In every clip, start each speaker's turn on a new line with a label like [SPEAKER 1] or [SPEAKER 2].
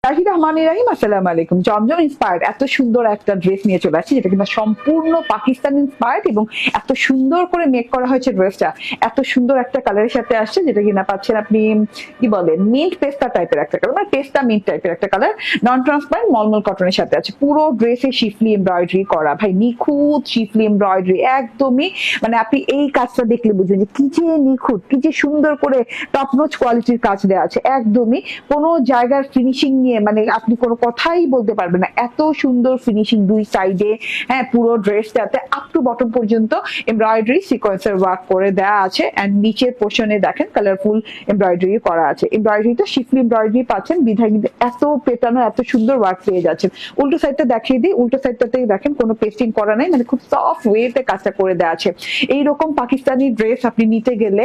[SPEAKER 1] রাশিদ রহমান রাহিম, আসসালামু আলাইকুম। জমজম ইন্সপায়ার্ড এত সুন্দর একটা ড্রেস নিয়ে চলে আসছে, যেটা কিন্তু সম্পূর্ণ পাকিস্তান ইন্সপায়ার্ড এবং এত সুন্দর করে মেক করা হয়েছে। ড্রেসটা এত সুন্দর একটা কালারের সাথে আসছে, যেটা কিনা পাচ্ছেন আপনি কি বলেন মিন্ট পেস্তা টাইপের একটা কালার, মানে পেস্তা মিন্ট টাইপের একটা কালার, নন ট্রান্সপারেন্ট মলমল কটনের সাথে আছে। পুরো ড্রেসে শিফলি এমব্রয়ডারি করা, ভাই নিখুঁত শিফলি এমব্রয়ডারি, একদমই মানে আপনি এই কাজটা দেখলে বুঝবেন যে কি যে নিখুঁত, কি যে সুন্দর করে টপ নচ কোয়ালিটির কাজ দেওয়া আছে। একদমই কোনো জায়গার ফিনিশিং নিয়ে মানে আপনি কোনো কথাই বলতে পারবেন না, এত সুন্দর ফিনিশিং দুই সাইডে। হ্যাঁ, পুরো ড্রেসটাতে আপ টু বটম পর্যন্ত এমব্রয়ডারি সিকোয়েন্সের ওয়ার্ক করে দেওয়া আছে। এন্ড নিচের পোর্শনে দেখেন কালারফুল এমব্রয়ডারি করা আছে। এমব্রয়ডারিটা শিফলি এমব্রয়ডারি পাচ্ছেন, বিধায় কিন্তু এত পেটানো, এত সুন্দর ওয়ার্ক পেয়ে যাচ্ছেন। উল্টো সাইডটা দেখিয়ে দিই, উল্টো সাইডটাতে দেখেন কোনো পেস্টিং করা নাই, মানে খুব সফট ওয়েতে কাজটা করে দেওয়া আছে। এইরকম পাকিস্তানি ড্রেস আপনি নিতে গেলে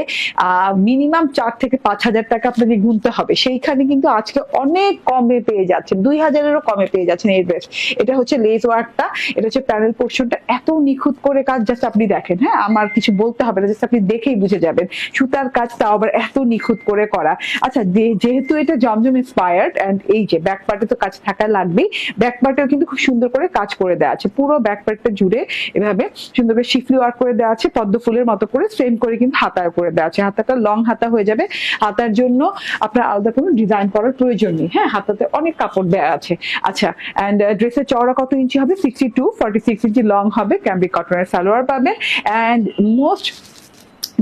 [SPEAKER 1] মিনিমাম 4 থেকে 5,000 টাকা আপনাকে গুনতে হবে, সেইখানে কিন্তু আজকে অনেক কমে পেয়ে যাচ্ছেন, 2,000-এরও কমে পেয়ে যাচ্ছেন এই ড্রেস। এটা হচ্ছে লেস ওয়ার্কটা, এটা হচ্ছে প্যানেল পোর্শনটা, এত নিখুঁত করে কাজ, জাস্ট আপনি দেখেন। হ্যাঁ, আমার কিছু বলতে হবে না, জাস্ট আপনি দেখেই বুঝে যাবেন সুতার কাজটা আবার এত নিখুঁত করে করা। আচ্ছা, যেহেতু এটা জমজম ইন্সপায়ার্ড, এন্ড এই যে ব্যাক পার্টে তো কাজ থাকা লাগবেই, ব্যাক পার্টেও কিন্তু খুব সুন্দর করে কাজ করে দেওয়া আছে। পুরো ব্যাক পার্টটা জুড়ে এভাবে সুন্দর করে শিফলি ওয়ার্ক করে দেওয়া আছে, পদ্ম ফুলের মতো করে সেম করে কিন্তু হাতা করে দেওয়া আছে। হাতাটা লং হাতা হয়ে যাবে, হাতার জন্য আপনার আলাদা কোনো ডিজাইন করার প্রয়োজন নেই। হ্যাঁ, হাতাতে অনেক কাপড় দেওয়া আছে। আচ্ছা, এন্ড ড্রেসের চওড়া কত ইঞ্চি হবে? 62, 46 ইঞ্চি লং হবে। ক্যাম্ব্রিক কটনের সালোয়ার পাবেন, এন্ড মোস্ট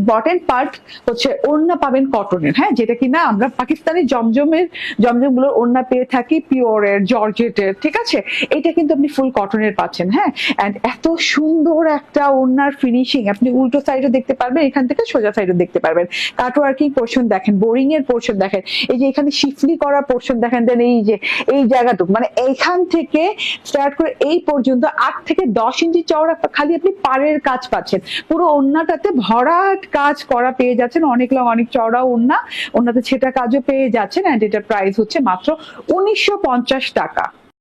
[SPEAKER 1] ইম্পর্টেন্ট পার্ট হচ্ছে ওড়না পাবেন কটনের। হ্যাঁ, যেটা কিনা আমরা পাকিস্তানি জমজমগুলোর ওড়না পেয়ে থাকি পিওরের, জর্জেটের, ঠিক আছে। এটা কিন্তু আপনি ফুল কটনের পাচ্ছেন। হ্যাঁ, এন্ড এত সুন্দর একটা ওড়নার ফিনিশিং আপনি উল্টো সাইডে দেখতে পারবেন, এখান থেকে সোজা সাইডে দেখতে পারবেন। কাট ওয়ার্কিং পোর্শন দেখেন, বোরিং এর পোর্শন দেখেন, এই যে এখানে শিফলি করা পোর্শন দেখেন, দেন এই যে এই জায়গাটুকু মানে এইখান থেকে স্টার্ট করে এই পর্যন্ত 8 থেকে 10 ইঞ্চি চওড়া খালি আপনি পাড়ের কাজ পাচ্ছেন। পুরো ওড়নাটাতে ভরাট কাজ করা পেয়ে যাচ্ছেন, অনেক লং অনেক চওড়া ওড়নাতে ছেটা কাজও পেয়ে যাচ্ছেন। এন্ড এটার প্রাইস হচ্ছে মাত্র 1950 টাকা।